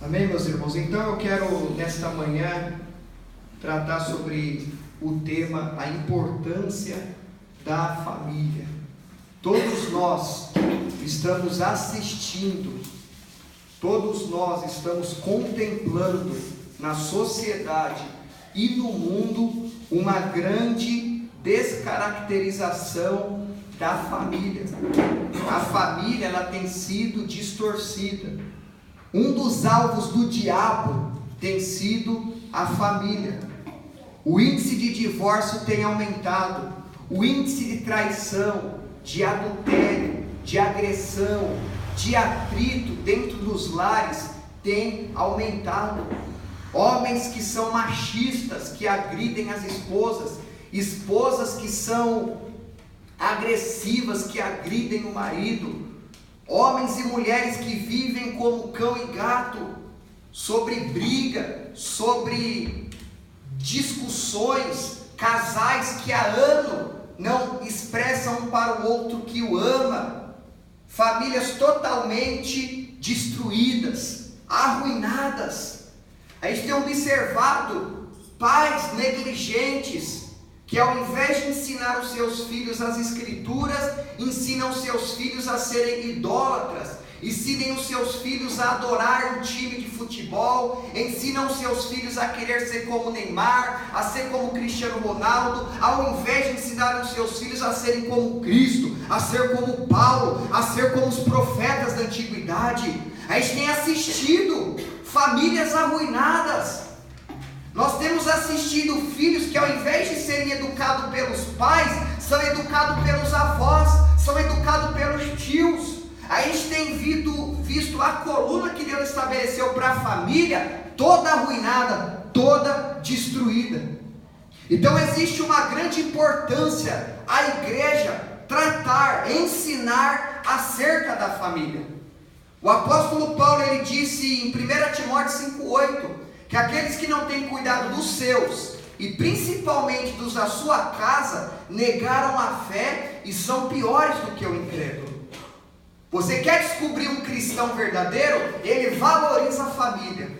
Amém, meus irmãos? Então eu quero, nesta manhã, tratar sobre o tema, a importância da família. Todos nós estamos assistindo, todos nós estamos contemplando na sociedade e no mundo uma grande descaracterização da família. A família, ela tem sido distorcida. Um dos alvos do diabo tem sido a família. O índice de divórcio tem aumentado, o índice de traição, de adultério, de agressão, de atrito dentro dos lares tem aumentado. Homens que são machistas, que agridem as esposas, esposas que são agressivas, que agridem o marido, homens e mulheres que vivem como cão e gato, sobre briga, sobre discussões, casais que há anos não expressam um para o outro que o ama, famílias totalmente destruídas, arruinadas. A gente tem observado pais negligentes, que ao invés de ensinar os seus filhos as escrituras, ensinam os seus filhos a serem idólatras, ensinem os seus filhos a adorar um time de futebol, ensinam os seus filhos a querer ser como Neymar, a ser como Cristiano Ronaldo, ao invés de ensinar os seus filhos a serem como Cristo, a ser como Paulo, a ser como os profetas da antiguidade. A gente tem assistido famílias arruinadas. Nós temos assistido filhos que ao invés de serem educados pelos pais, são educados pelos avós, são educados pelos tios. A gente tem visto a coluna que Deus estabeleceu para a família toda arruinada, toda destruída. Então existe uma grande importância a igreja tratar, ensinar acerca da família. O apóstolo Paulo, ele disse em 1 Timóteo 5,8, que aqueles que não têm cuidado dos seus, e principalmente dos da sua casa, negaram a fé e são piores do que o incrédulo. Você quer descobrir um cristão verdadeiro? Ele valoriza a família.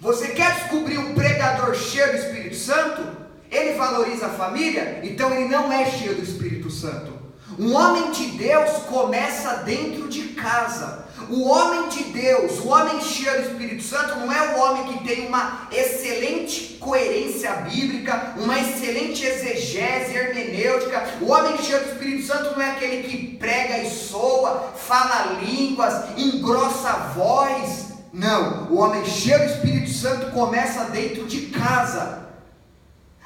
Você quer descobrir um pregador cheio do Espírito Santo? Ele valoriza a família? Então ele não é cheio do Espírito Santo. Um homem de Deus começa dentro de casa. O homem de Deus, o homem cheio do Espírito Santo, não é o homem que tem uma excelente coerência bíblica, uma excelente exegese hermenêutica. O homem cheio do Espírito Santo não é aquele que prega e soa, fala línguas, engrossa a voz. Não, o homem cheio do Espírito Santo começa dentro de casa.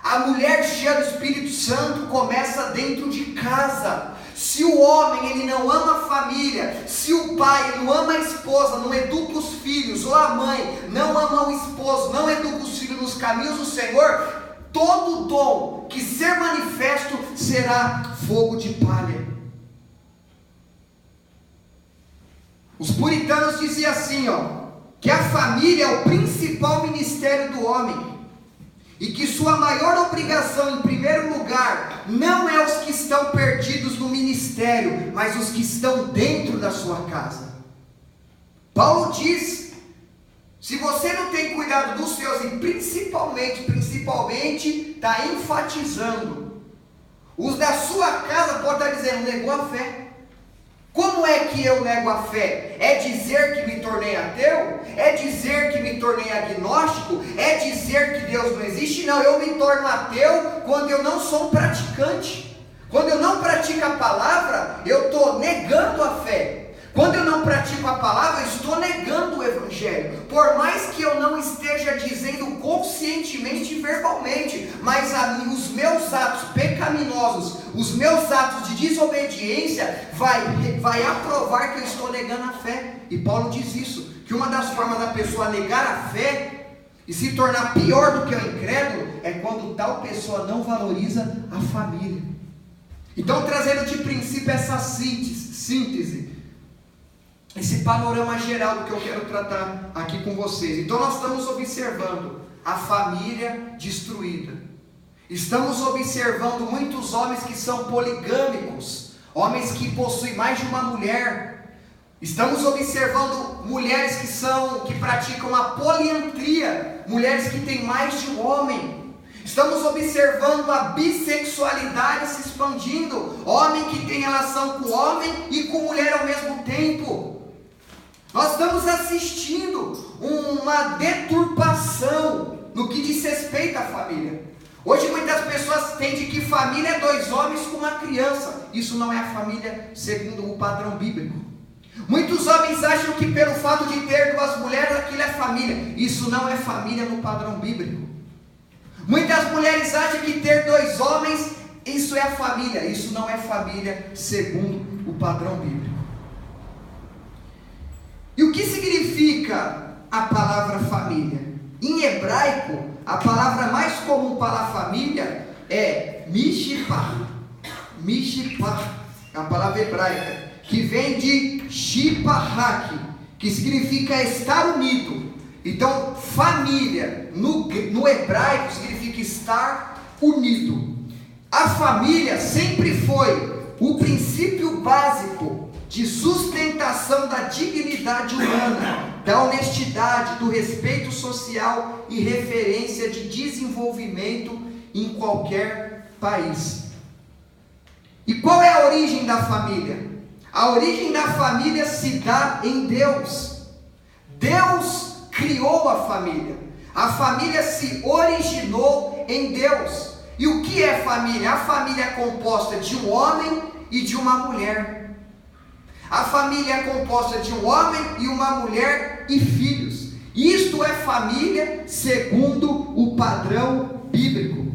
A mulher cheia do Espírito Santo começa dentro de casa. Se o homem ele não ama a família, se o pai não ama a esposa, não educa os filhos, ou a mãe não ama o esposo, não educa os filhos nos caminhos do Senhor, todo dom que ser manifesto será fogo de palha. Os puritanos diziam assim, que a família é o principal ministério do homem. E que sua maior obrigação, em primeiro lugar, não é os que estão perdidos no ministério, mas os que estão dentro da sua casa. Paulo diz, se você não tem cuidado dos seus, e principalmente, está enfatizando, os da sua casa pode estar dizendo, negou a fé. Como é que eu nego a fé? É dizer que me tornei ateu? É dizer que me tornei agnóstico? É dizer que Deus não existe? Não, eu me torno ateu quando eu não sou um praticante. Quando eu não pratico a palavra, eu estou negando a fé. Quando eu não pratico a palavra, eu estou negando o evangelho. Por mais que eu não esteja dizendo conscientemente e verbalmente, mas os meus atos pecaminosos, os meus atos de desobediência, vai aprovar que eu estou negando a fé. E Paulo diz isso, que uma das formas da pessoa negar a fé e se tornar pior do que o incrédulo, é quando tal pessoa não valoriza a família. Então, trazendo de princípio essa síntese, esse panorama geral do que eu quero tratar aqui com vocês. Então nós estamos observando a família destruída. Estamos observando muitos homens que são poligâmicos, homens que possuem mais de uma mulher, Estamos observando mulheres que praticam a poliandria, mulheres que têm mais de um homem. Estamos observando a bissexualidade se expandindo, homem que tem relação com homem e com mulher ao mesmo tempo. Nós estamos assistindo uma deturpação no que diz respeito à família. Hoje muitas pessoas entendem que família é 2 homens com uma criança. Isso não é a família segundo o padrão bíblico. Muitos homens acham que pelo fato de ter 2 mulheres aquilo é família. Isso não é família no padrão bíblico. Muitas mulheres acham que ter 2 homens, isso é a família. Isso não é família segundo o padrão bíblico. E o que significa a palavra família? Em hebraico, a palavra mais comum para a família é mishpah. Mishpah é a palavra hebraica, que vem de shipahak, que significa estar unido. Então, família no hebraico significa estar unido. A família sempre foi o princípio básico de sustentação da dignidade humana, da honestidade, do respeito social e referência de desenvolvimento em qualquer país. E qual é a origem da família? A origem da família se dá em Deus. Deus criou a família. A família se originou em Deus. E o que é família? A família é composta de um homem e de uma mulher. A família é composta de um homem e uma mulher e filhos. Isto é família segundo o padrão bíblico,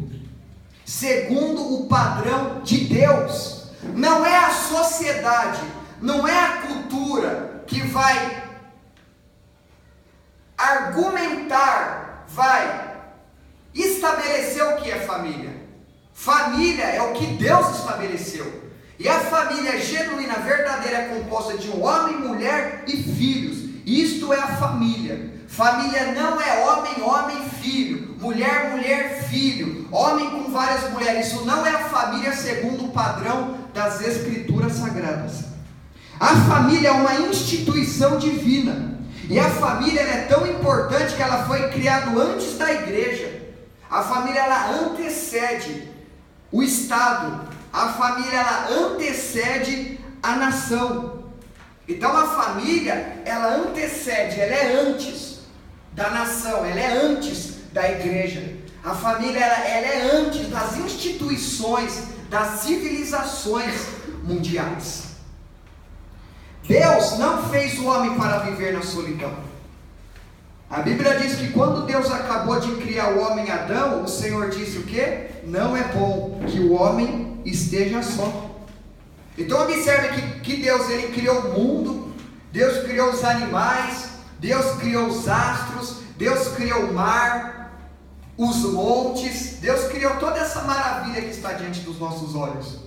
segundo o padrão de Deus. Não é a sociedade, não é a cultura que vai argumentar, vai estabelecer o que é família. Família é o que Deus estabeleceu. E a família genuína, verdadeira, é composta de um homem, mulher e filhos. Isto é a família. Família não é homem, homem, filho, mulher, mulher, filho, homem com várias mulheres. Isso não é a família segundo o padrão das Escrituras Sagradas. A família é uma instituição divina. E a família é tão importante que ela foi criada antes da igreja. A família ela antecede o Estado. A família ela antecede a nação. Então a família ela antecede, ela é antes da nação, ela é antes da igreja. A família ela é antes das instituições, das civilizações mundiais. Deus não fez o homem para viver na solidão. A Bíblia diz que quando Deus acabou de criar o homem Adão, o Senhor disse o quê? Não é bom que o homem esteja só. Então observe que Deus ele criou o mundo, Deus criou os animais, Deus criou os astros, Deus criou o mar, os montes, Deus criou toda essa maravilha que está diante dos nossos olhos.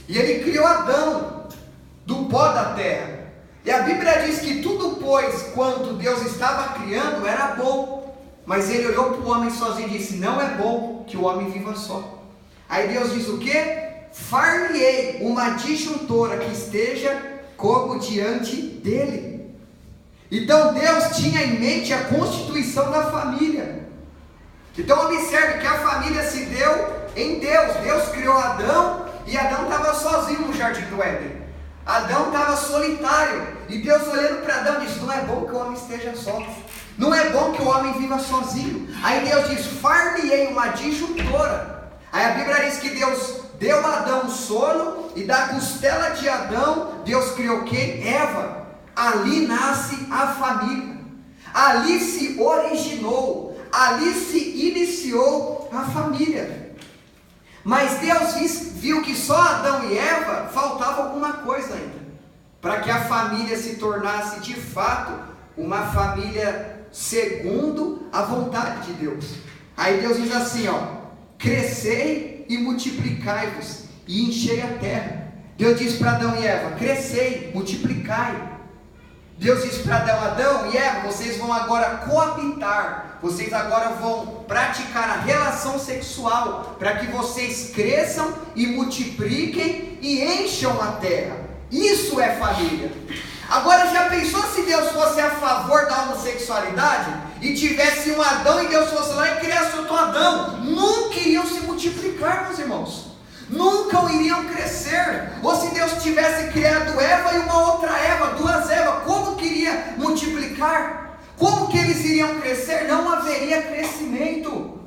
E Ele criou Adão do pó da terra. E a Bíblia diz que tudo, pois, quanto Deus estava criando, era bom. Mas Ele olhou para o homem sozinho e disse, não é bom que o homem viva só. Aí Deus diz o quê? Far-lhe-ei uma disjuntora que esteja como diante dele. Então Deus tinha em mente a constituição da família. Então observe que a família se deu em Deus. Deus criou Adão e Adão estava sozinho no jardim do Éden. Adão estava solitário. E Deus olhando para Adão disse, não é bom que o homem esteja só. Não é bom que o homem viva sozinho. Aí Deus diz, far-lhe-ei uma disjuntora. Aí a Bíblia diz que Deus deu a Adão sono, e da costela de Adão, Deus criou quem? Eva. Ali nasce a família. Ali se originou, ali se iniciou a família. Mas Deus viu que só Adão e Eva faltava alguma coisa ainda, para que a família se tornasse de fato uma família segundo a vontade de Deus. Aí Deus diz assim, crescei e multiplicai-vos e enchei a terra. Deus diz para Adão e Eva, crescei, multiplicai. Deus diz para Adão e Eva, vocês vão agora coabitar, vocês agora vão praticar a relação sexual, para que vocês cresçam e multipliquem e encham a terra. Isso é família. Agora, já pensou se Deus fosse a favor da homossexualidade e tivesse um Adão e Deus fosse lá e criasse outro Adão? Nunca iriam se multiplicar, meus irmãos. Nunca iriam crescer. Ou se Deus tivesse criado Eva e uma outra Eva, duas Evas, como que iria multiplicar? Como que eles iriam crescer? Não haveria crescimento.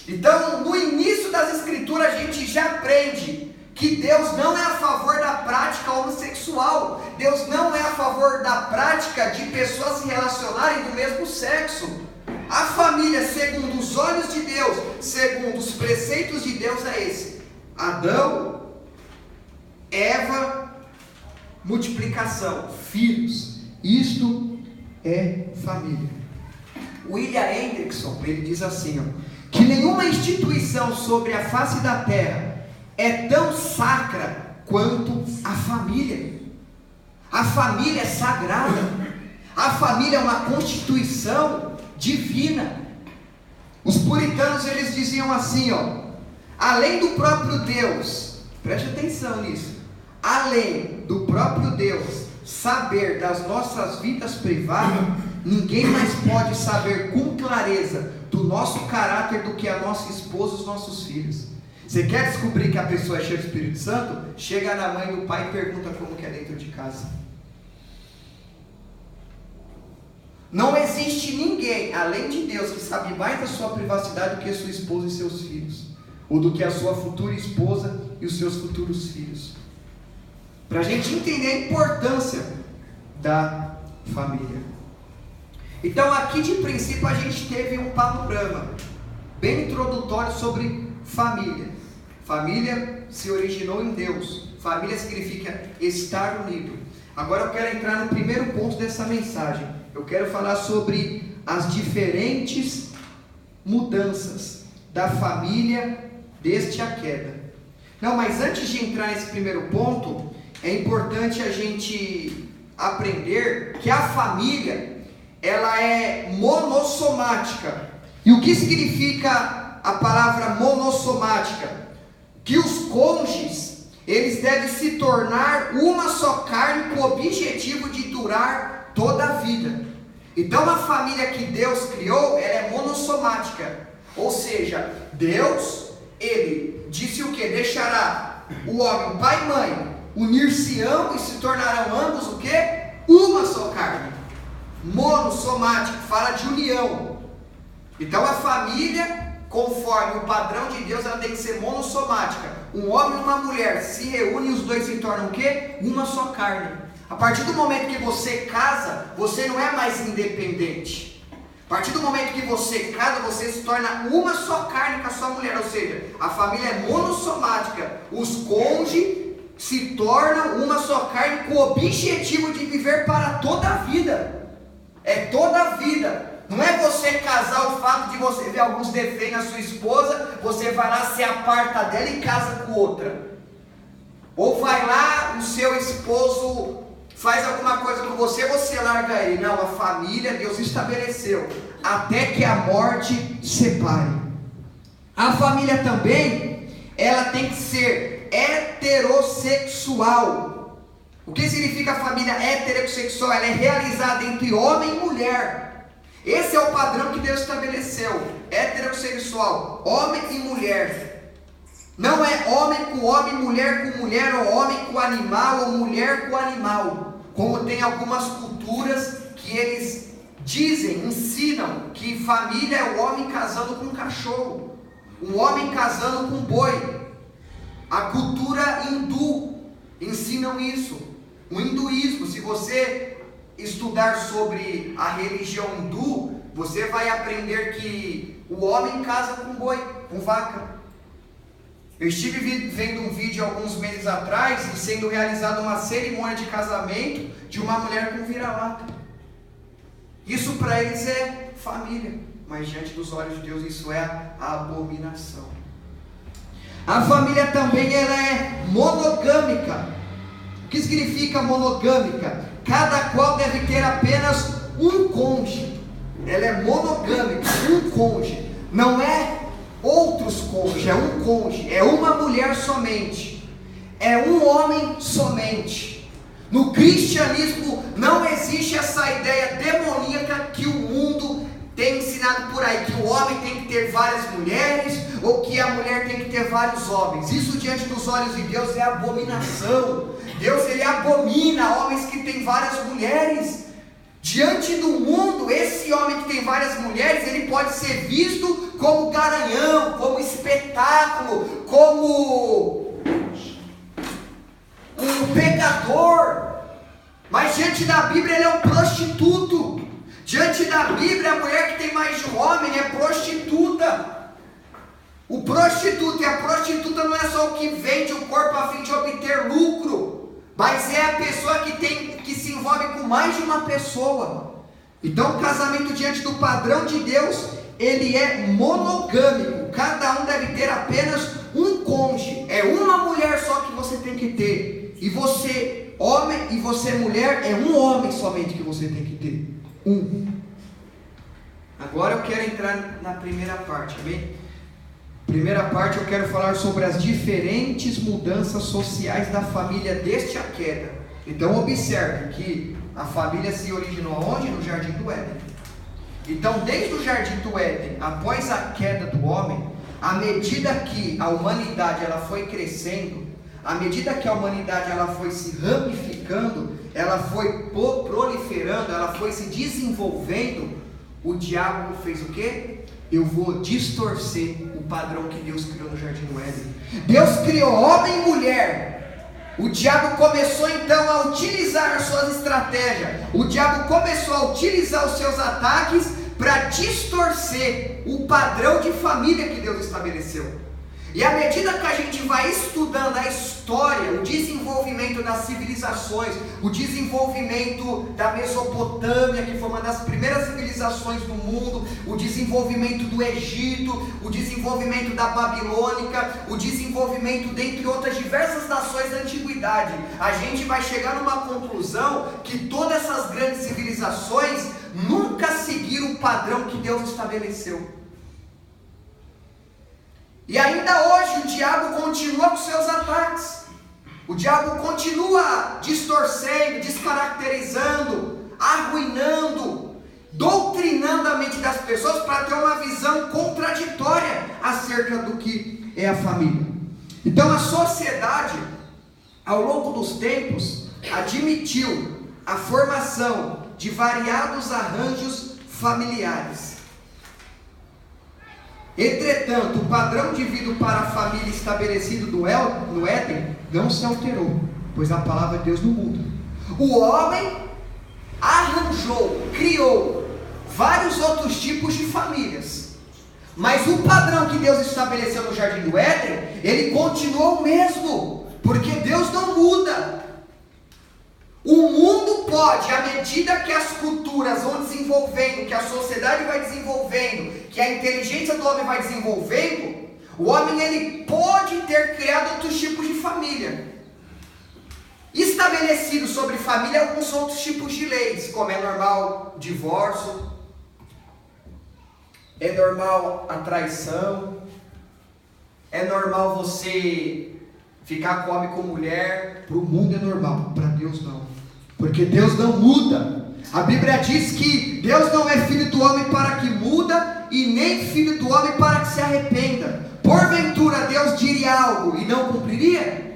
Então, no início das Escrituras, a gente já aprende que Deus não é a favor da prática homossexual. Deus não é a favor da prática de pessoas se relacionarem do mesmo sexo. A família, segundo os olhos de Deus, segundo os preceitos de Deus, é esse: Adão, Eva, multiplicação, filhos. Isto é família. William Hendrickson, ele diz assim, que nenhuma instituição sobre a face da terra é tão sacra quanto a família. A família é sagrada. A família é uma constituição divina. Os puritanos, eles diziam assim, além do próprio Deus, preste atenção nisso, além do próprio Deus saber das nossas vidas privadas, ninguém mais pode saber com clareza do nosso caráter do que a nossa esposa e os nossos filhos. Você quer descobrir que a pessoa é cheia do Espírito Santo? Chega na mãe do pai e pergunta como que é dentro de casa. Não existe ninguém, além de Deus, que sabe mais da sua privacidade do que a sua esposa e seus filhos, ou do que a sua futura esposa e os seus futuros filhos. Para a gente entender a importância da família. Então, aqui de princípio, a gente teve um panorama bem introdutório sobre família. Família se originou em Deus. Família significa estar unido. Agora eu quero entrar no primeiro ponto dessa mensagem. Eu quero falar sobre as diferentes mudanças da família desde a queda. Não, mas antes de entrar nesse primeiro ponto, é importante a gente aprender que a família, ela é monossomática. E o que significa a palavra monossomática? Que os cônjuges, eles devem se tornar uma só carne com o objetivo de durar toda a vida. Então a família que Deus criou, ela é monossomática. Ou seja, Deus, ele disse o que? Deixará o homem, pai e mãe, unir-se-ão e se tornarão ambos o que? Uma só carne. Monossomático, fala de união. Então a família, conforme o padrão de Deus, ela tem que ser monossomática. Um homem e uma mulher se reúnem e os dois se tornam o quê? Uma só carne. A partir do momento que você casa, você não é mais independente. A partir do momento que você casa, você se torna uma só carne com a sua mulher. Ou seja, a família é monossomática. Os cônjuges se tornam uma só carne com o objetivo de viver para toda a vida. É toda a vida. Não é você casar, o fato de você ver alguns defeitos na sua esposa, você vai lá, se aparta dela e casa com outra. Ou vai lá, o seu esposo faz alguma coisa com você, você larga ele. Não, a família Deus estabeleceu até que a morte separe. A família também, ela tem que ser heterossexual. O que significa a família heterossexual? Ela é realizada entre homem e mulher. Esse é o padrão que Deus estabeleceu. Heterossexual, homem e mulher. Não é homem com homem, mulher com mulher, ou homem com animal, ou mulher com animal. Como tem algumas culturas que eles dizem, ensinam que família é o homem casando com um cachorro, um homem casando com um boi. A cultura hindu ensinam isso. O hinduísmo, se você estudar sobre a religião hindu, você vai aprender que o homem casa com boi, com vaca. Eu estive vendo um vídeo alguns meses atrás e sendo realizada uma cerimônia de casamento de uma mulher com vira-lata. Isso para eles é família, mas diante dos olhos de Deus isso é a abominação. A família também ela é monogâmica. O que significa monogâmica? Cada qual deve ter apenas um cônjuge. Ela é monogâmica, um cônjuge. Não é outros cônjuges, é um cônjuge. É uma mulher somente. É um homem somente. No cristianismo não existe essa ideia demoníaca que o mundo tem ensinado por aí, que o homem tem que ter várias mulheres, ou que a mulher tem que ter vários homens. Isso diante dos olhos de Deus é abominação. Deus, ele abomina homens que têm várias mulheres. Diante do mundo, esse homem que tem várias mulheres, ele pode ser visto como garanhão, como espetáculo, como um pecador. Mas diante da Bíblia ele é um prostituto. Diante da Bíblia, a mulher que tem mais de um homem é prostituta. O prostituto e a prostituta não é só o que vende o corpo a fim de obter lucro, mas é a pessoa que se envolve com mais de uma pessoa. Então o casamento diante do padrão de Deus, ele é monogâmico. Cada um deve ter apenas um cônjuge. É uma mulher só que você tem que ter. E você, homem, e você, mulher, é um homem somente que você tem que ter. Agora eu quero entrar na primeira parte, amém? Primeira parte eu quero falar sobre as diferentes mudanças sociais da família desde a queda. Então observe que a família se originou onde? No Jardim do Éden. Então desde o Jardim do Éden, após a queda do homem, à medida que a humanidade ela foi crescendo, à medida que a humanidade ela foi se ramificando, ela foi proliferando, ela foi se desenvolvendo, o diabo fez o quê? Eu vou distorcer o padrão que Deus criou no Jardim do Éden. Deus criou homem e mulher. O diabo começou então a utilizar as suas estratégias. O diabo começou a utilizar os seus ataques para distorcer o padrão de família que Deus estabeleceu. E à medida que a gente vai estudando a história, o desenvolvimento das civilizações, o desenvolvimento da Mesopotâmia, que foi uma das primeiras civilizações do mundo, o desenvolvimento do Egito, o desenvolvimento da Babilônica, o desenvolvimento dentre outras diversas nações da antiguidade, a gente vai chegar numa conclusão que todas essas grandes civilizações nunca seguiram o padrão que Deus estabeleceu. E ainda hoje o diabo continua com seus ataques. O diabo continua distorcendo, descaracterizando, arruinando, doutrinando a mente das pessoas para ter uma visão contraditória acerca do que é a família. Então a sociedade, ao longo dos tempos, admitiu a formação de variados arranjos familiares. Entretanto, o padrão de vida para a família estabelecido no Éden não se alterou, pois a palavra de Deus não muda. O homem arranjou, criou vários outros tipos de famílias, mas o padrão que Deus estabeleceu no Jardim do Éden, ele continuou o mesmo, porque Deus não muda. O mundo pode, à medida que as culturas vão desenvolvendo, que a sociedade vai desenvolvendo, que a inteligência do homem vai desenvolvendo, o homem ele pode ter criado outros tipos de família. Estabelecido sobre família alguns outros tipos de leis, como é normal o divórcio, é normal a traição, é normal você ficar com homem e com mulher. Para o mundo é normal, para Deus não. Porque Deus não muda. A Bíblia diz que Deus não é filho do homem para que muda, e nem filho do homem para que se arrependa. Porventura Deus diria algo e não cumpriria?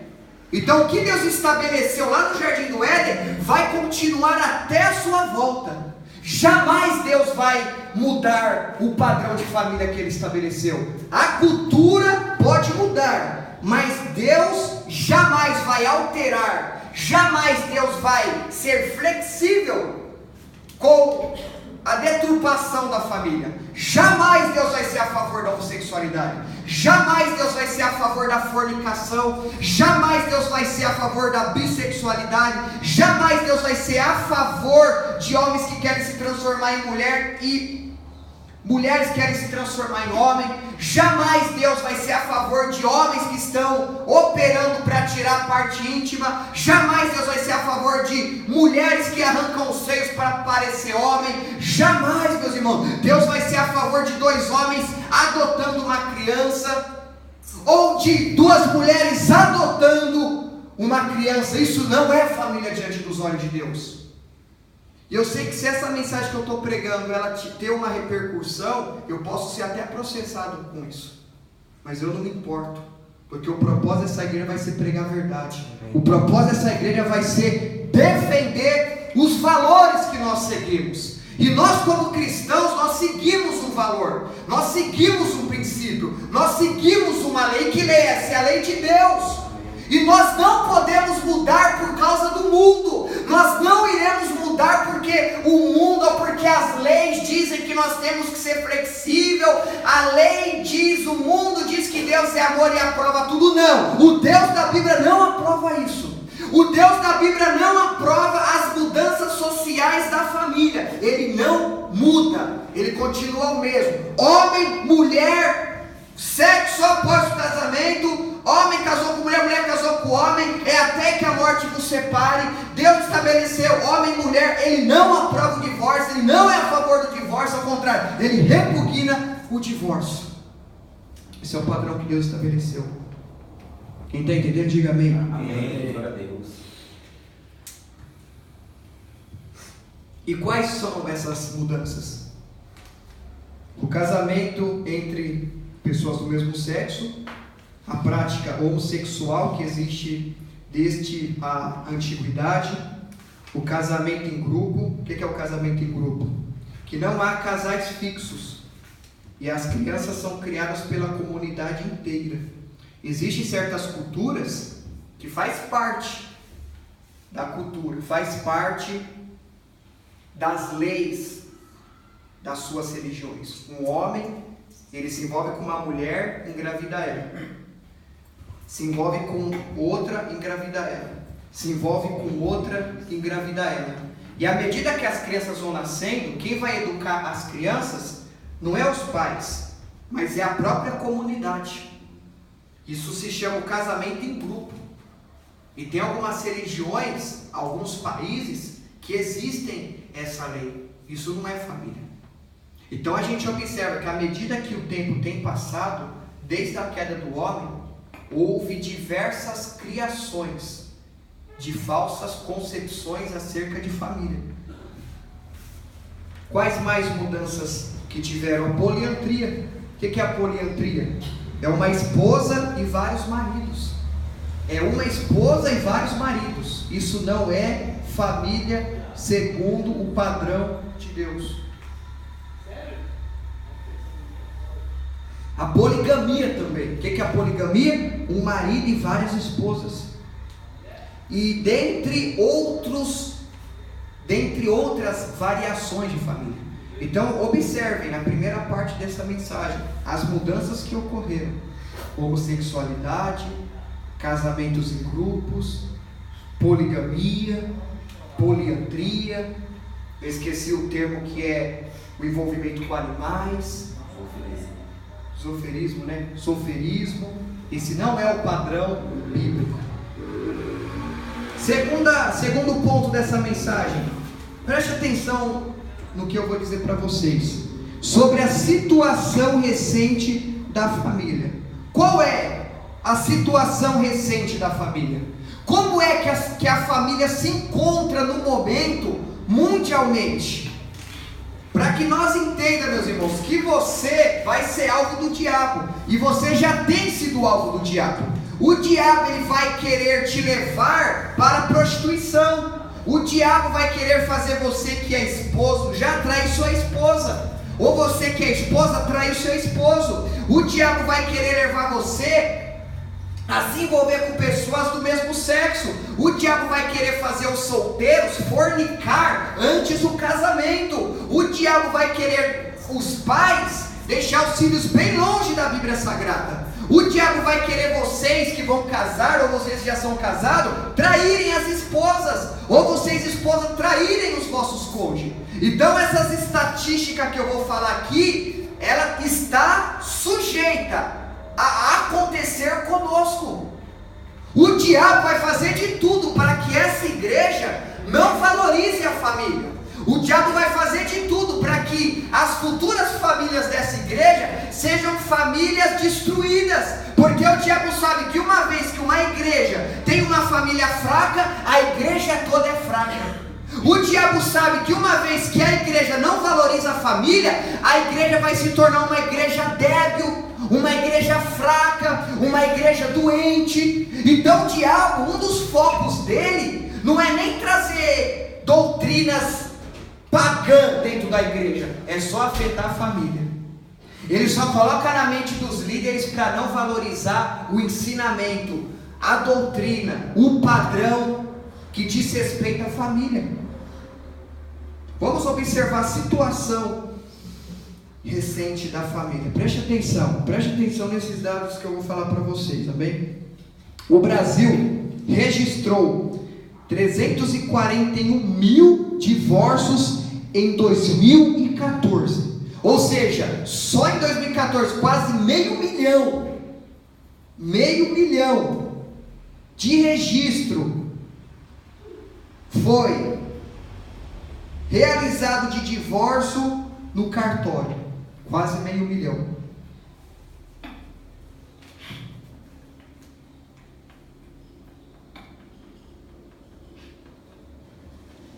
Então o que Deus estabeleceu lá no Jardim do Éden vai continuar até a sua volta. Jamais Deus vai mudar o padrão de família que Ele estabeleceu. A cultura pode mudar, mas Deus jamais vai alterar. Jamais Deus vai ser flexível com a deturpação da família. Jamais Deus vai ser a favor da homossexualidade. Jamais Deus vai ser a favor da fornicação. Jamais Deus vai ser a favor da bissexualidade. Jamais Deus vai ser a favor de homens que querem se transformar em mulher e mulheres que querem se transformar em homem. Jamais Deus vai ser a favor de homens que estão operando para tirar a parte íntima. Jamais Deus vai ser a favor de mulheres que arrancam os seios para parecer homem. Jamais, meus irmãos, Deus vai ser a favor de dois homens adotando uma criança, ou de duas mulheres adotando uma criança. Isso não é família diante dos olhos de Deus. E eu sei que se essa mensagem que eu estou pregando, ela ter uma repercussão, eu posso ser até processado com isso. Mas eu não me importo, porque o propósito dessa igreja vai ser pregar a verdade. O propósito dessa igreja vai ser defender os valores que nós seguimos. E nós, como cristãos, nós seguimos um valor, nós seguimos um princípio, nós seguimos uma lei. Que lei é essa? É a lei de Deus. E nós não podemos mudar por causa do mundo. Nós não iremos mudar porque o mundo ou porque as leis dizem que nós temos que ser flexível. A lei diz, o mundo diz que Deus é amor e aprova tudo. Não, o Deus da Bíblia não aprova isso. O Deus da Bíblia não aprova as mudanças sociais da família. Ele não muda, ele continua o mesmo. Homem, mulher, sexo após o casamento. Homem casou com mulher, mulher casou com homem, é até que a morte vos separe. Deus estabeleceu homem e mulher. Ele não aprova o divórcio, ele não é a favor do divórcio, ao contrário, ele repugna o divórcio. Esse é o padrão que Deus estabeleceu. Quem está entendendo, diga amém. Amém. Glória a Deus. E quais são essas mudanças? O casamento entre pessoas do mesmo sexo, a prática homossexual que existe desde a antiguidade, o casamento em grupo. O que é o casamento em grupo? Que não há casais fixos e as crianças são criadas pela comunidade inteira. Existem certas culturas que faz parte da cultura, faz parte das leis das suas religiões. Um homem, ele se envolve com uma mulher, engravida ela. Se envolve com outra, engravida ela. Se envolve com outra, engravida ela. E à medida que as crianças vão nascendo, quem vai educar as crianças não é os pais, mas é a própria comunidade. Isso se chama o casamento em grupo. E tem algumas religiões, alguns países, que existem essa lei. Isso não é família. Então a gente observa que à medida que o tempo tem passado, desde a queda do homem, houve diversas criações de falsas concepções acerca de família. Quais mais mudanças que tiveram? A poliandria. O que é a poliandria? É uma esposa e vários maridos. É uma esposa e vários maridos. Isso não é família segundo o padrão de Deus. A poligamia também. O que é a poligamia? Um marido e várias esposas. E dentre outras variações de família. Então observem na primeira parte dessa mensagem as mudanças que ocorreram: homossexualidade, casamentos em grupos, poligamia, poliandria. Eu esqueci o termo que é o envolvimento com animais. Zoferismo, né? Soferismo. Esse não é o padrão bíblico. Segundo ponto dessa mensagem, preste atenção no que eu vou dizer para vocês sobre a situação recente da família. Qual é a situação recente da família? Como é que a família se encontra no momento mundialmente? Para que nós entendamos, meus irmãos, que você vai ser alvo do diabo, e você já tem sido alvo do diabo. O diabo, ele vai querer te levar para a prostituição. O diabo vai querer fazer você que é esposo já trair sua esposa, ou você que é esposa trair seu esposo. O diabo vai querer levar você a se envolver com pessoas do mesmo sexo. O diabo vai querer fazer os solteiros fornicar antes do casamento. O diabo vai querer os pais deixar os filhos bem longe da Bíblia Sagrada. O diabo vai querer vocês que vão casar, ou vocês que já são casados, traírem as esposas, ou vocês esposas traírem os vossos cônjuges. Então essas estatísticas que eu vou falar aqui, ela está sujeita a acontecer conosco. O diabo vai fazer de tudo para que essa igreja não valorize a família. O diabo vai fazer de tudo para que as futuras famílias dessa igreja sejam famílias destruídas, Porque o diabo sabe que uma vez que uma igreja tem uma família fraca, a igreja toda é fraca. O diabo sabe que uma vez que a igreja não valoriza a família, a igreja vai se tornar uma igreja débil, uma igreja fraca, uma igreja doente. Então o diabo, um dos focos dele, não é nem trazer doutrinas pagãs dentro da igreja, é só afetar a família. Ele só coloca na mente dos líderes para não valorizar o ensinamento, a doutrina, o padrão que diz respeito à família. Vamos observar a situação recente da família. Preste atenção nesses dados que eu vou falar para vocês, tá bem? O Brasil registrou 341 mil divórcios em 2014. Ou seja, só em 2014, quase meio milhão de registro foi realizado de divórcio no cartório. Quase meio milhão.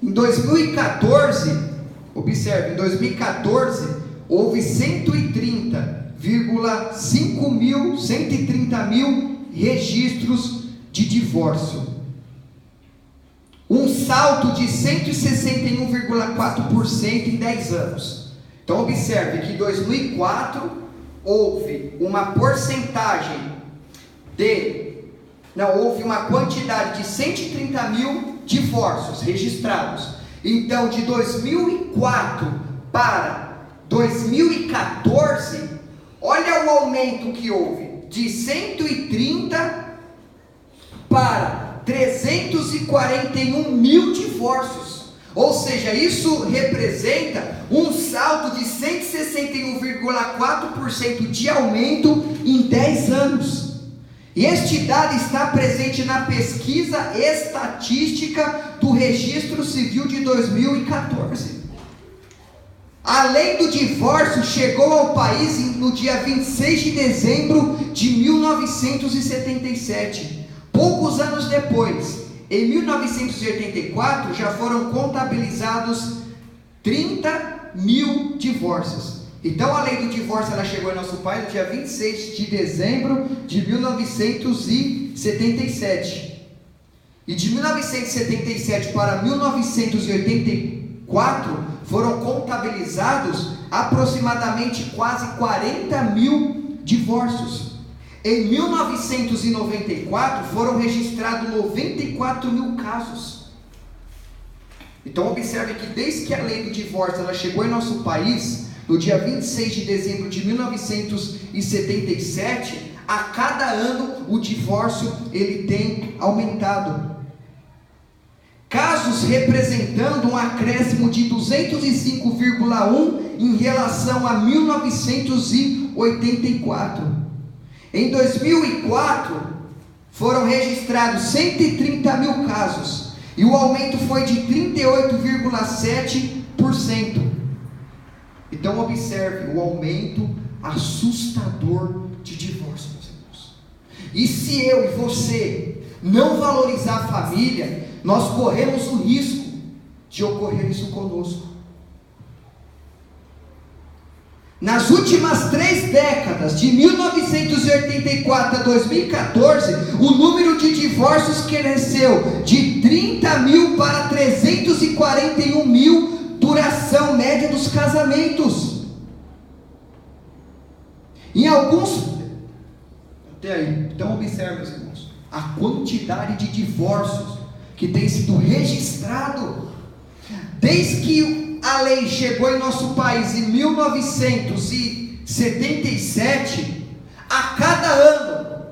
Em 2014, observe, em 2014 houve 130 mil registros de divórcio. Um salto de 161,4% em 10 anos. Então observe que em 2004 houve uma quantidade de 130 mil divórcios registrados. Então de 2004 para 2014, olha o aumento que houve, de 130 para 341 mil divórcios. Ou seja, isso representa um salto de 161,4% de aumento em 10 anos. E este dado está presente na pesquisa estatística do Registro Civil de 2014. A lei do divórcio chegou ao país no dia 26 de dezembro de 1977. Poucos anos depois, em 1984, já foram contabilizados 30 mil divórcios. Então a lei do divórcio ela chegou em nosso país no dia 26 de dezembro de 1977. E de 1977 para 1984 foram contabilizados aproximadamente quase 40 mil divórcios. Em 1994 foram registrados 94 mil casos. Então observe que desde que a lei do divórcio ela chegou em nosso país, no dia 26 de dezembro de 1977, a cada ano o divórcio ele tem aumentado. Casos representando um acréscimo de 205,1 em relação a 1984. Em 2004, foram registrados 130 mil casos, e o aumento foi de 38,7%. Então observe o aumento assustador de divórcio, meus irmãos. E se eu e você não valorizar a família, nós corremos o risco de ocorrer isso conosco. Nas últimas 3 décadas, de 1984 a 2014, o número de divórcios cresceu de 30 mil para 341 mil, duração média dos casamentos. Em alguns... Até aí. Então observe, meus irmãos, a quantidade de divórcios que tem sido registrado desde que a lei chegou em nosso país em 1977, a cada ano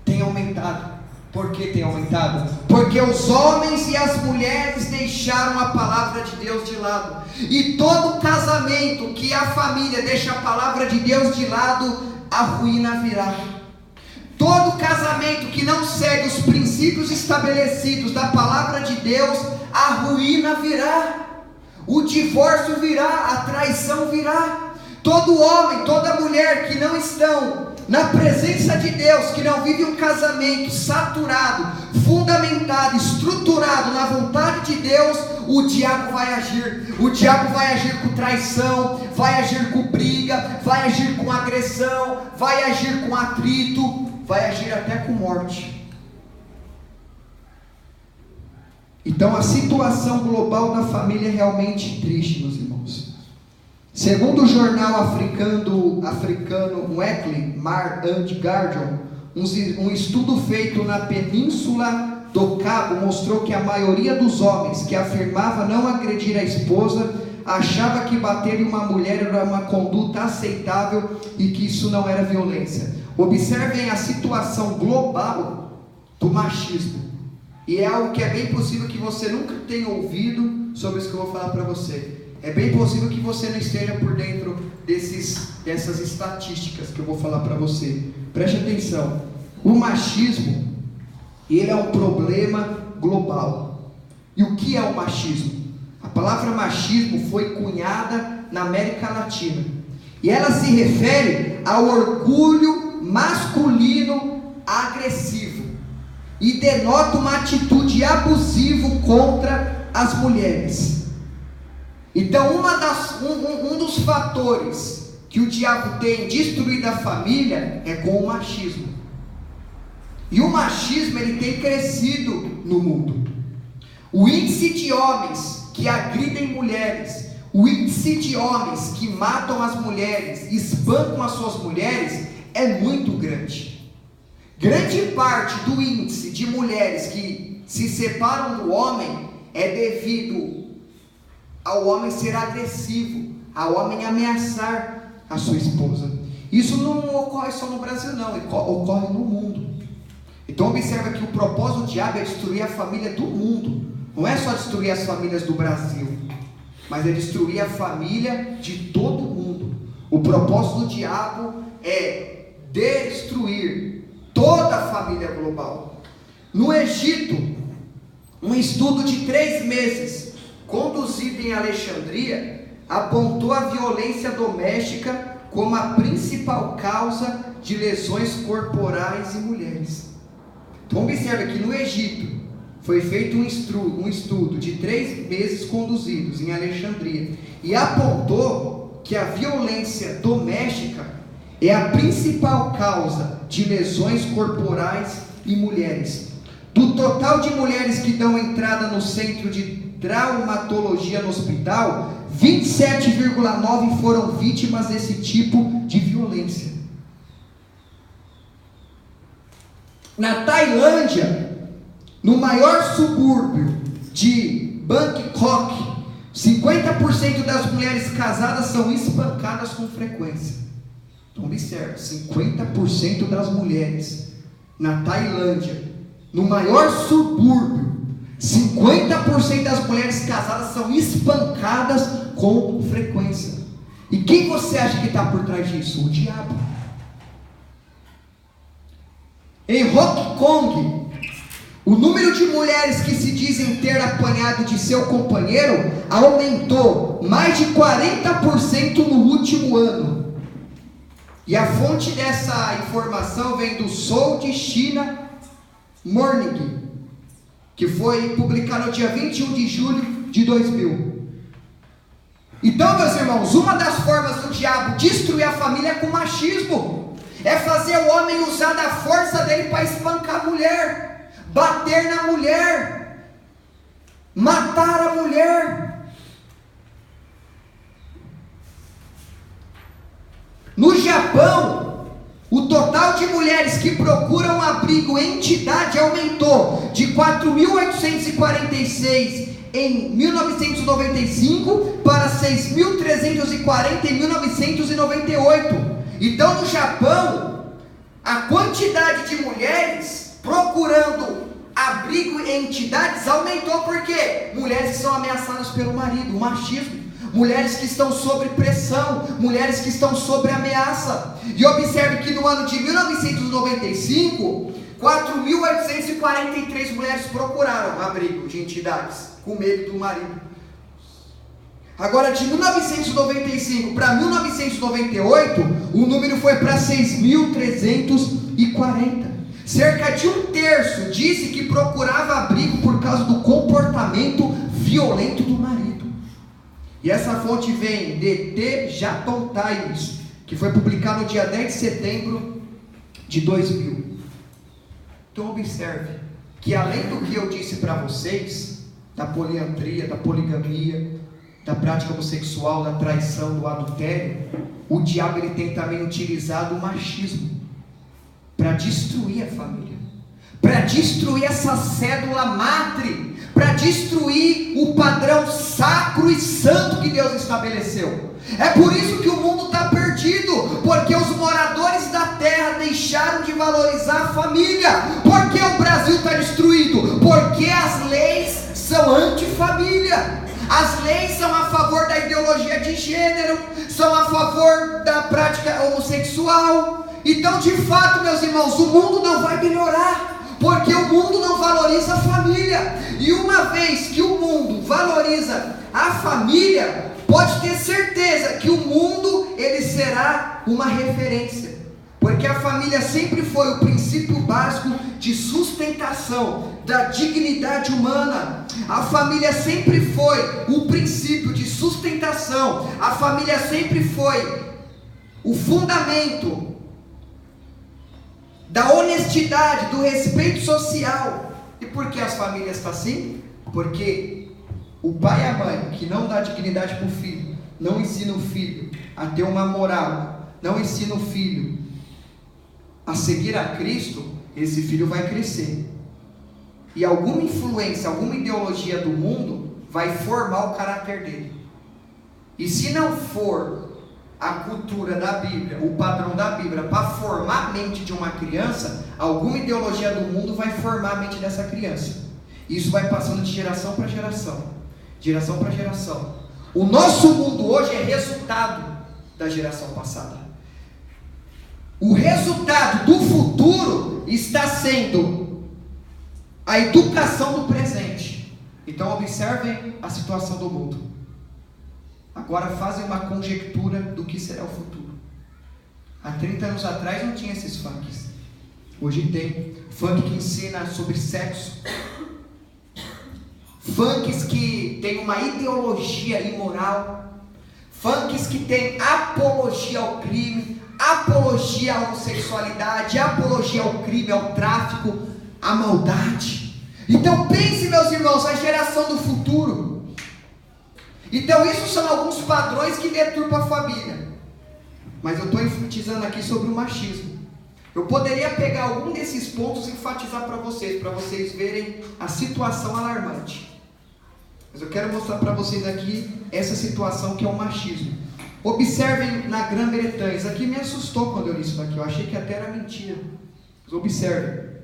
tem aumentado. Por que tem aumentado? Porque os homens e as mulheres deixaram a palavra de Deus de lado. E todo casamento que a família deixa a palavra de Deus de lado, a ruína virá. Todo casamento que não segue os princípios estabelecidos da palavra de Deus, a ruína virá. O divórcio virá, a traição virá. Todo homem, toda mulher que não estão na presença de Deus, que não vive um casamento saturado, fundamentado, estruturado na vontade de Deus, o diabo vai agir. O diabo vai agir com traição, vai agir com briga, vai agir com agressão, vai agir com atrito, vai agir até com morte. Então a situação global da família é realmente triste, meus irmãos. Segundo o jornal africano Weekly Mar and Guardian, um estudo feito na Península do Cabo mostrou que a maioria dos homens que afirmava não agredir a esposa achava que bater em uma mulher era uma conduta aceitável e que isso não era violência. Observem a situação global do machismo. E é algo que é bem possível que você nunca tenha ouvido sobre isso que eu vou falar para você. É bem possível que você não esteja por dentro dessas estatísticas que eu vou falar para você. Preste atenção. O machismo, ele é um problema global. E o que é o machismo? A palavra machismo foi cunhada na América Latina. E ela se refere ao orgulho masculino agressivo. E denota uma atitude abusiva contra as mulheres. Então um dos fatores que o diabo tem destruído a família é com o machismo. E o machismo ele tem crescido no mundo. O índice de homens que agridem mulheres, o índice de homens que matam as mulheres, espancam as suas mulheres, é muito grande. Grande parte do índice de mulheres que se separam do homem é devido ao homem ser agressivo, ao homem ameaçar a sua esposa. Isso não ocorre só no Brasil não, ocorre no mundo. Então observa que o propósito do diabo é destruir a família do mundo. Não é só destruir as famílias do Brasil, mas é destruir a família de todo mundo. O propósito do diabo é destruir toda a família global. No Egito, um estudo de 3 meses, conduzido em Alexandria, apontou a violência doméstica como a principal causa de lesões corporais em mulheres. Então observe que no Egito foi feito um estudo de 3 meses conduzidos em Alexandria, e apontou que a violência doméstica é a principal causa de lesões corporais em mulheres. Do total de mulheres que dão entrada no centro de traumatologia no hospital, 27,9 foram vítimas desse tipo de violência. Na Tailândia, no maior subúrbio de Bangkok, 50% das mulheres casadas são espancadas com frequência. Então observe, 50% das mulheres na Tailândia, no maior subúrbio, 50% das mulheres casadas são espancadas com frequência. E quem você acha que está por trás disso? O diabo. Em Hong Kong, o número de mulheres que se dizem ter apanhado de seu companheiro aumentou mais de 40% no último ano. E a fonte dessa informação vem do South China Morning, que foi publicado no dia 21 de julho de 2000. Então, meus irmãos, uma das formas do diabo destruir a família é com machismo. É fazer o homem usar da força dele para espancar a mulher, bater na mulher, matar a mulher. No Japão, o total de mulheres que procuram abrigo em entidade aumentou de 4.846 em 1995 para 6.340 em 1998. Então, no Japão, a quantidade de mulheres procurando abrigo em entidades aumentou. Por quê? Mulheres que são ameaçadas pelo marido, o machismo. Mulheres que estão sob pressão, mulheres que estão sob ameaça. E observe que no ano de 1995, 4.843 mulheres procuraram abrigo de entidades, com medo do marido. Agora, de 1995 para 1998, o número foi para 6.340. Cerca de um terço disse que procurava abrigo por causa do comportamento violento do marido. E essa fonte vem de The Japan Times, que foi publicado no dia 10 de setembro de 2000. Então observe que além do que eu disse para vocês, da poliandria, da poligamia, da prática homossexual, da traição, do adultério, o diabo ele tem também utilizado o machismo para destruir a família, para destruir essa cédula matre, para destruir o padrão sacro e santo que Deus estabeleceu. É por isso que o mundo está perdido, porque os moradores da terra deixaram de valorizar a família. Porque o Brasil está destruído? Porque as leis são antifamília. As leis são a favor da ideologia de gênero, são a favor da prática homossexual. Então, de fato, meus irmãos, o mundo não vai melhorar, porque o mundo não valoriza a família. E uma vez que o mundo valoriza a família, pode ter certeza que o mundo ele será uma referência, porque a família sempre foi o princípio básico de sustentação da dignidade humana. A família sempre foi o princípio de sustentação. A família sempre foi o fundamento da honestidade, do respeito social. E por que as famílias estão assim? Porque o pai e a mãe que não dá dignidade para o filho, não ensina o filho a ter uma moral, não ensina o filho a seguir a Cristo, esse filho vai crescer. E alguma influência, alguma ideologia do mundo vai formar o caráter dele. E se não for a cultura da Bíblia, o padrão da Bíblia, para formar a mente de uma criança, alguma ideologia do mundo vai formar a mente dessa criança. Isso vai passando de geração para geração, geração para geração. O nosso mundo hoje é resultado da geração passada. O resultado do futuro está sendo a educação do presente. Então observem a situação do mundo. Agora fazem uma conjectura do que será o futuro. Há 30 anos atrás não tinha esses funks. Hoje tem funk que ensina sobre sexo, funks que tem uma ideologia imoral, funks que tem apologia ao crime, apologia à homossexualidade, apologia ao crime, ao tráfico, à maldade. Então pense, meus irmãos, a geração do futuro. Então isso são alguns padrões que deturpam a família. Mas eu estou enfatizando aqui sobre o machismo. Eu poderia pegar algum desses pontos e enfatizar para vocês verem a situação alarmante. Mas eu quero mostrar para vocês aqui essa situação que é o machismo. Observem na Grã-Bretanha. Isso aqui me assustou quando eu li isso daqui. Eu achei que até era mentira. Mas observem.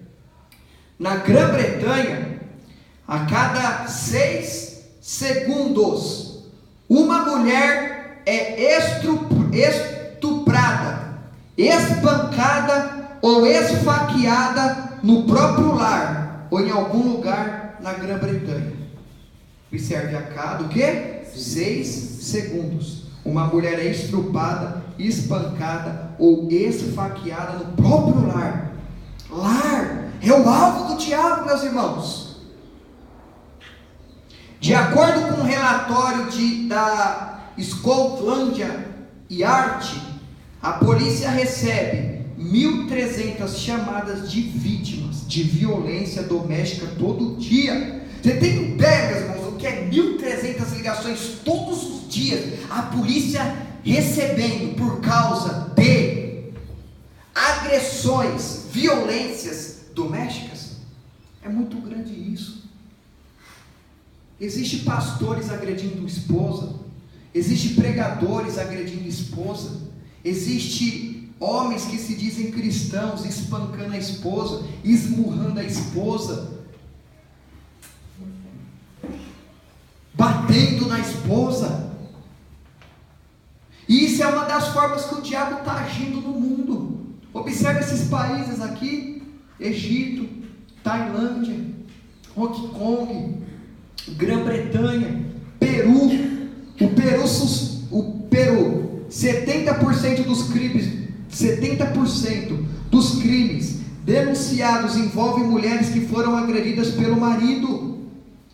Na Grã-Bretanha, a cada 6 segundos, uma mulher é estuprada, espancada ou esfaqueada no próprio lar ou em algum lugar na Grã-Bretanha. Observe, a cada o quê? 6 segundos. Uma mulher é estrupada, espancada ou esfaqueada no próprio lar. Lar é o alvo do diabo, meus irmãos. De acordo com um relatório da Scotland Yard, a polícia recebe 1.300 chamadas de vítimas de violência doméstica todo dia. Você tem ideia, meus irmãos, o que é 1.300 ligações todos os dias? A polícia recebendo por causa de agressões, violências domésticas. É muito grande isso. Existem pastores agredindo esposa, existem pregadores agredindo esposa, existem homens que se dizem cristãos espancando a esposa, esmurrando a esposa, batendo na esposa. E isso é uma das formas que o diabo está agindo no mundo. Observe esses países aqui: Egito, Tailândia, Hong Kong, Grã-Bretanha, Peru. O Peru Peru, 70% dos crimes denunciados envolvem mulheres que foram agredidas pelo marido.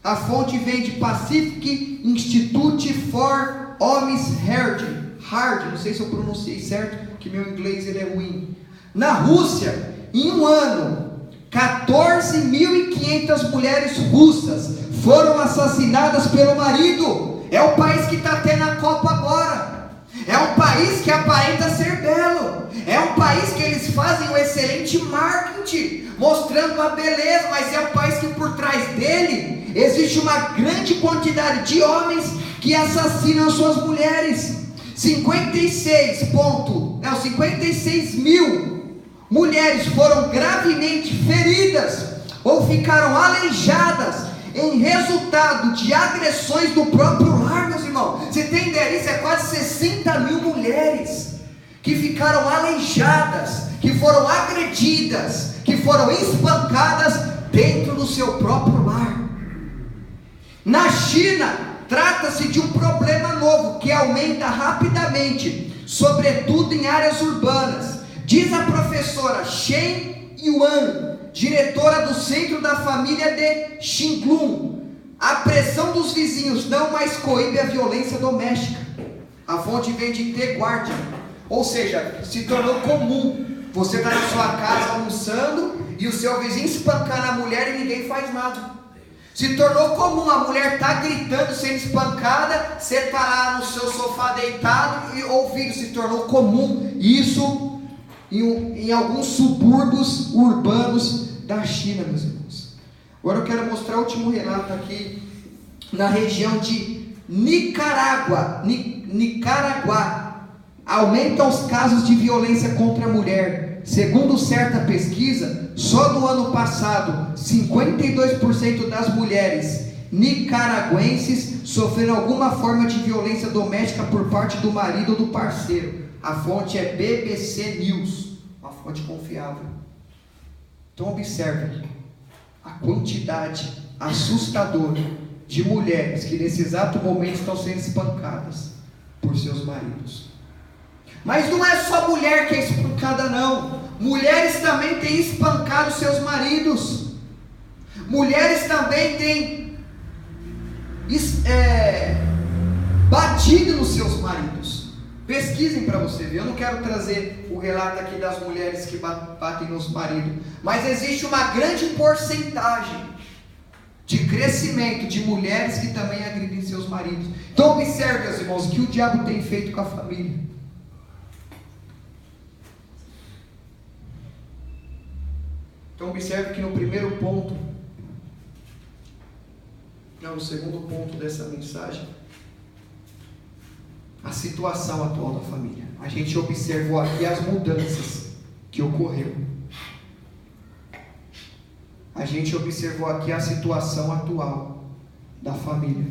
A fonte vem de Pacific Institute for Homes Hard, não sei se eu pronunciei certo, que meu inglês ele é ruim. Na Rússia, em um ano, 14.500 mulheres russas foram assassinadas pelo marido. É o país que está tendo a Copa agora. É um país que aparenta ser belo. É um país que eles fazem um excelente marketing, mostrando a beleza, mas é um país que por trás dele existe uma grande quantidade de homens que assassinam suas mulheres. 56 mil mulheres foram gravemente feridas ou ficaram aleijadas em resultado de agressões do próprio lar, meus irmãos. Você tem ideia disso? É quase 60 mil mulheres que ficaram aleijadas, que foram agredidas, que foram espancadas dentro do seu próprio lar. Na China, trata-se de um problema novo que aumenta rapidamente, sobretudo em áreas urbanas. Diz a professora Shen Yuan, diretora do Centro da Família de Xinglun, a pressão dos vizinhos não mais coíbe a violência doméstica. A fonte vem de The Guardian, ou seja, se tornou comum você estar na sua casa almoçando e o seu vizinho espancar na mulher e ninguém faz nada. Se tornou comum a mulher estar gritando, sendo espancada, você está lá no seu sofá deitado e ouvindo. Se tornou comum isso em alguns subúrbios urbanos da China, meus irmãos. Agora eu quero mostrar o último relato aqui, na região de Nicarágua. Aumentam os casos de violência contra a mulher. Segundo certa pesquisa, só no ano passado, 52% das mulheres nicaragüenses sofreram alguma forma de violência doméstica por parte do marido ou do parceiro. A fonte é BBC News, uma fonte confiável. Então observe a quantidade assustadora de mulheres que nesse exato momento estão sendo espancadas por seus maridos. Mas não é só mulher que é espancada, não. Mulheres também têm espancado seus maridos. Mulheres também têm batido nos seus maridos. Pesquisem para você ver. Eu não quero trazer o relato aqui das mulheres que batem nos maridos, mas existe uma grande porcentagem de crescimento de mulheres que também agridem seus maridos. Então observe, meus irmãos, o que o diabo tem feito com a família. Então observe que no segundo ponto dessa mensagem, a situação atual da família. A gente observou aqui as mudanças que ocorreram. A gente observou aqui a situação atual da família.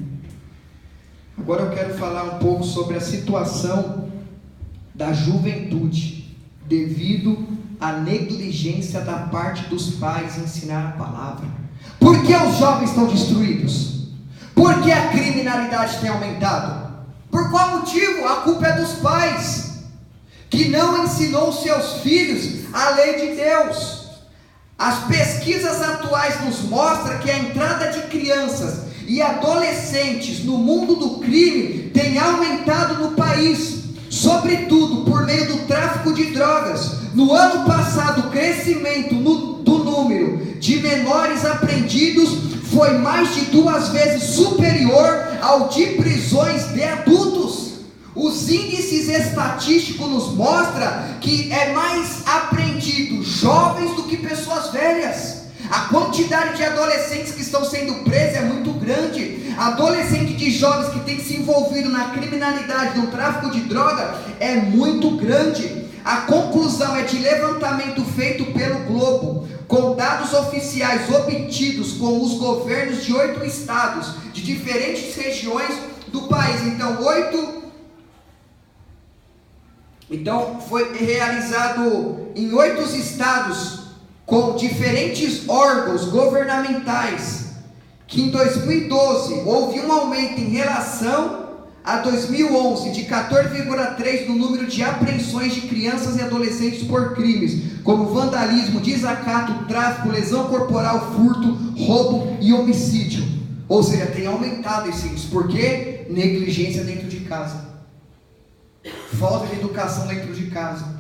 Agora eu quero falar um pouco sobre a situação da juventude, devido à negligência da parte dos pais em ensinar a palavra. Por que os jovens estão destruídos? Por que a criminalidade tem aumentado? Por qual motivo? A culpa é dos pais, que não ensinou seus filhos a lei de Deus. As pesquisas atuais nos mostram que a entrada de crianças e adolescentes no mundo do crime tem aumentado no país, sobretudo por meio do tráfico de drogas. No ano passado, o crescimento do número de menores apreendidos foi mais de 2 vezes superior ao de prisões de adultos. Os índices estatísticos nos mostram que é mais apreendido jovens do que pessoas velhas. A quantidade de adolescentes que estão sendo presos é muito grande. Adolescente de jovens que tem se envolvido na criminalidade, no tráfico de droga, é muito grande. A conclusão é de levantamento feito pelo Globo, com dados oficiais obtidos com os governos de 8 estados, de diferentes regiões do país. Então foi realizado em 8 estados, com diferentes órgãos governamentais, que em 2012 houve um aumento em relação a 2011, de 14,3 no número de apreensões de crianças e adolescentes por crimes, como vandalismo, desacato, tráfico, lesão corporal, furto, roubo e homicídio. Ou seja, tem aumentado esse índice. Por quê? Negligência dentro de casa, falta de educação dentro de casa.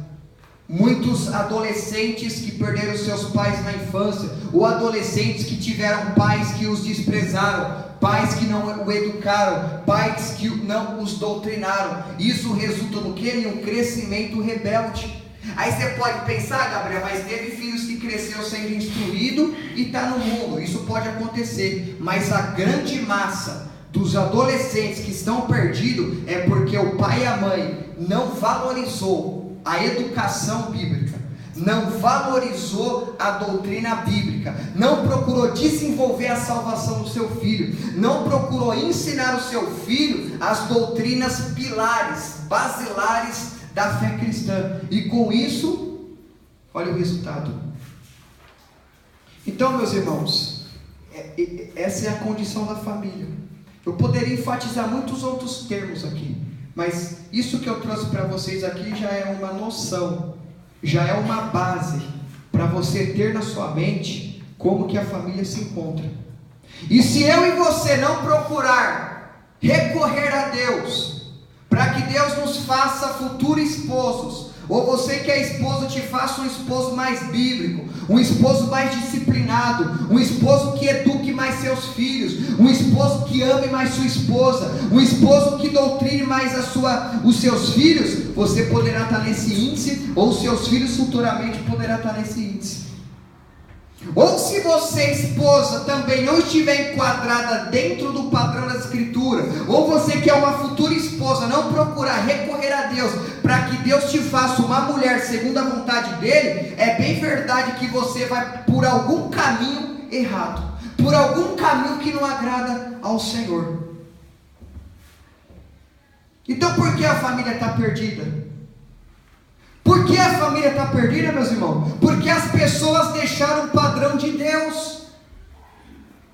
Muitos adolescentes que perderam seus pais na infância, ou adolescentes que tiveram pais que os desprezaram, pais que não o educaram, pais que não os doutrinaram. Isso resulta no quê? Em um crescimento rebelde. Aí você pode pensar, Gabriel, mas teve filhos que cresceu sendo instruído e está no mundo. Isso pode acontecer, mas a grande massa dos adolescentes que estão perdidos é porque o pai e a mãe não valorizou a educação bíblica, não valorizou a doutrina bíblica, não procurou desenvolver a salvação do seu filho, não procurou ensinar o seu filho as doutrinas pilares, basilares da fé cristã, e com isso, olha o resultado. Então, meus irmãos, essa é a condição da família. Eu poderia enfatizar muitos outros termos aqui, mas isso que eu trouxe para vocês aqui já é uma noção, já é uma base para você ter na sua mente como que a família se encontra. E se eu e você não procurar recorrer a Deus, para que Deus nos faça futuros esposos, ou você que é esposo te faça um esposo mais bíblico, um esposo mais disciplinado, um esposo que eduque mais seus filhos, um esposo que ame mais sua esposa, um esposo que doutrine mais os seus filhos, você poderá estar nesse índice, ou seus filhos futuramente poderá estar nesse índice. Ou se você, esposa, também não estiver enquadrada dentro do padrão da Escritura, ou você que é uma futura esposa, não procurar recorrer a Deus, para que Deus te faça uma mulher segundo a vontade dEle, é bem verdade que você vai por algum caminho errado, por algum caminho que não agrada ao Senhor. Então por que a família está perdida? Por que a família está perdida, meus irmãos? Porque as pessoas deixaram o padrão de Deus.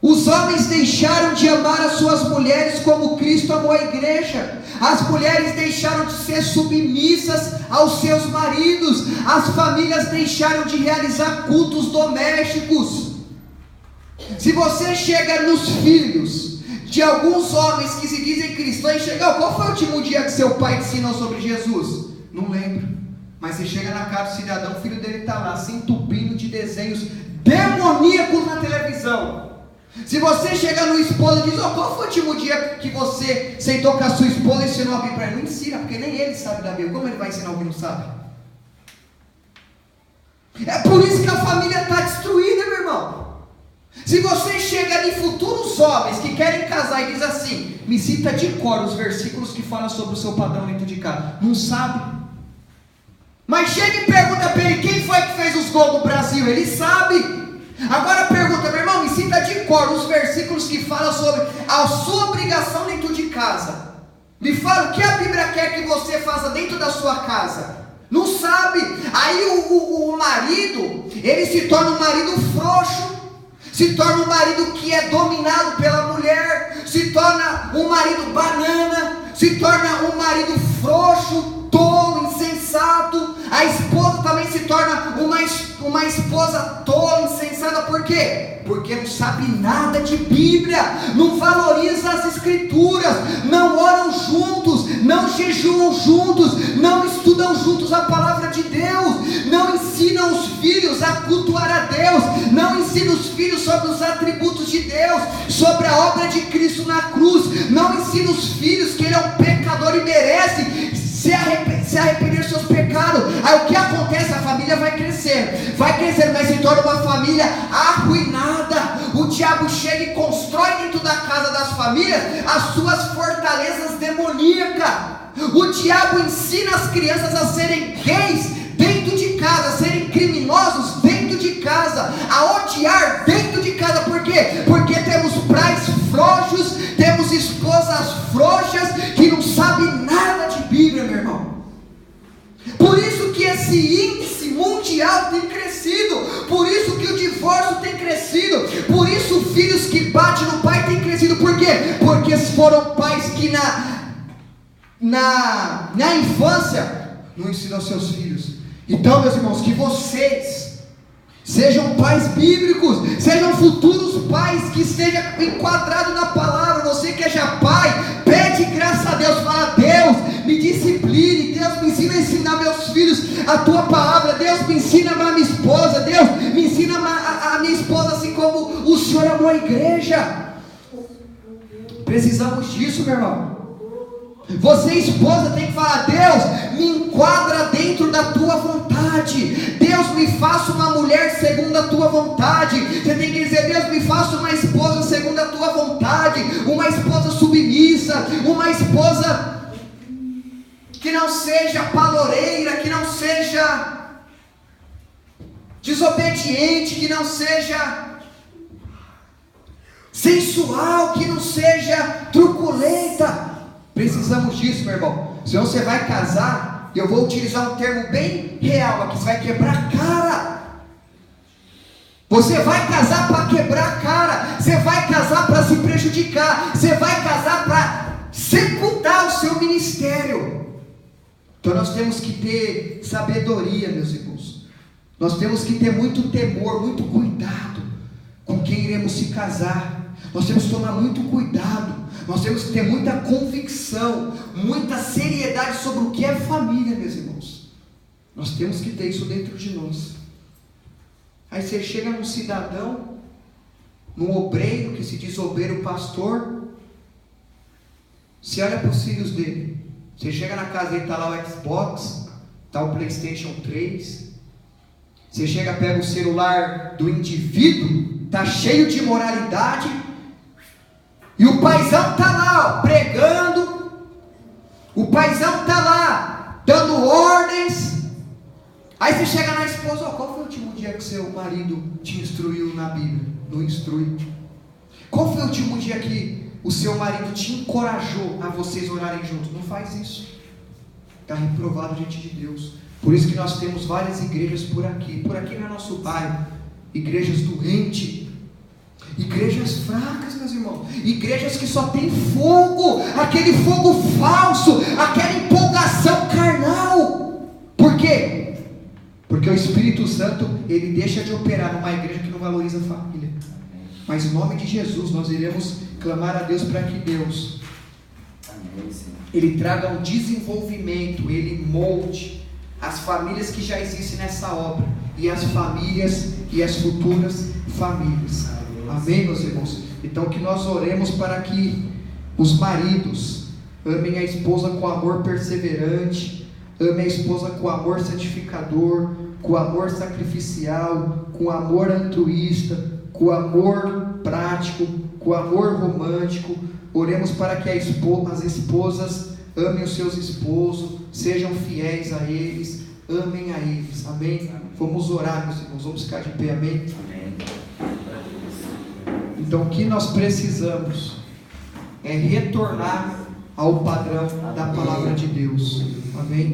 Os homens deixaram de amar as suas mulheres como Cristo amou a igreja. As mulheres deixaram de ser submissas aos seus maridos. As famílias deixaram de realizar cultos domésticos. Se você chega nos filhos de alguns homens que se dizem cristãos e chega, qual foi o último dia que seu pai ensinou sobre Jesus? Não lembro. Mas você chega na casa do cidadão, o filho dele está lá, se entupindo de desenhos demoníacos na televisão. Se você chega no esposo e diz, qual foi o último dia que você sentou com a sua esposa e ensinou a Bíblia para ele? Não ensina, porque nem ele sabe da Bíblia. Como ele vai ensinar alguém que não sabe? É por isso que a família está destruída, meu irmão. Se você chega em futuros homens que querem casar e diz assim, me cita de cor os versículos que falam sobre o seu padrão dentro de casa. Não sabe. Mas chega e pergunta para ele, quem foi que fez os gols do Brasil? Ele sabe. Agora pergunta, meu irmão, me cita de cor os versículos que falam sobre a sua obrigação dentro de casa. Me fala o que a Bíblia quer que você faça dentro da sua casa. Não sabe. Aí o marido, ele se torna um marido frouxo, se torna um marido que é dominado pela mulher, se torna um marido banana, se torna um marido frouxo, tolo, insensato. A esposa também se torna uma esposa tola, insensata. Por quê? Porque não sabe nada de Bíblia, não valoriza as Escrituras, não oram juntos, não jejuam juntos, não estudam juntos a palavra de Deus, não ensinam os filhos a cultuar a Deus, não ensinam os filhos sobre os atributos de Deus, sobre a obra de Cristo na cruz, não ensinam os filhos que ele é um pecador e merece se arrepender dos seus pecados. Aí o que acontece? A família vai crescer, mas se torna uma família arruinada. O diabo chega e constrói dentro da casa das famílias as suas fortalezas demoníacas. O diabo ensina as crianças a serem gays dentro de casa, a serem criminosos dentro de casa, a odiar dentro de casa. Por quê? Porque temos pais frouxos, temos esposas frouxas que não sabem nada de Bíblia, meu irmão. Por isso que esse índice mundial tem crescido, por isso que o divórcio tem crescido, por isso filhos que batem no pai têm crescido. Por quê? Porque foram pais que na infância, não ensinam aos seus filhos. Então, meus irmãos, que vocês sejam pais bíblicos, sejam futuros pais, que estejam enquadrados na palavra. Você que é já pai, pede graça a Deus, fala: Deus, me discipline, Deus, me ensina a ensinar meus filhos a tua palavra, Deus, me ensina a amar minha esposa, Deus, me ensina a amar a minha esposa assim como o Senhor amou a igreja. Precisamos disso, meu irmão. Você, esposa, tem que falar: Deus, me enquadra dentro da tua vontade, Deus, me faça uma mulher segundo a tua vontade. Você tem que dizer: Deus, me faça uma esposa segundo a tua vontade, uma esposa submissa, uma esposa que não seja paloreira, que não seja desobediente, que não seja sensual, que não seja truculenta. Precisamos disso, meu irmão. Senão você vai casar, e eu vou utilizar um termo bem real aqui: você vai quebrar a cara. Você vai casar para quebrar a cara. Você vai casar para se prejudicar. Você vai casar para sepultar o seu ministério. Então nós temos que ter sabedoria, meus irmãos. Nós temos que ter muito temor, muito cuidado com quem iremos se casar. Nós temos que tomar muito cuidado. Nós temos que ter muita convicção, muita seriedade sobre o que é família, meus irmãos. Nós temos que ter isso dentro de nós. Aí você chega num cidadão, num obreiro, que se diz obreiro pastor, você olha para os filhos dele. Você chega na casa dele, está lá o Xbox, está o PlayStation 3. Você chega, pega o celular do indivíduo, está cheio de imoralidade, e o paizão está lá, ó, pregando. O paizão está lá, dando ordens. Aí você chega na esposa: qual foi o último dia que seu marido te instruiu na Bíblia? Não instrui. Qual foi o último dia que o seu marido te encorajou a vocês orarem juntos? Não faz isso. Está reprovado diante de Deus. Por isso que nós temos várias igrejas por aqui. Por aqui no nosso bairro, igrejas doentes, igrejas fracas, meus irmãos, igrejas que só tem fogo, aquele fogo falso, aquela empolgação carnal. Por quê? Porque o Espírito Santo, ele deixa de operar numa igreja que não valoriza a família. Mas em nome de Jesus nós iremos clamar a Deus para que Deus, ele traga um desenvolvimento, ele molde as famílias que já existem nessa obra, e as famílias e as futuras famílias. Amém, meus irmãos? Então que nós oremos para que os maridos amem a esposa com amor perseverante, amem a esposa com amor santificador, com amor sacrificial, com amor altruísta, com amor prático, com amor romântico. Oremos para que as esposas amem os seus esposos, sejam fiéis a eles, amem a eles. Amém? Vamos orar, meus irmãos, vamos ficar de pé. Amém? Então o que nós precisamos é retornar ao padrão da palavra de Deus. Amém?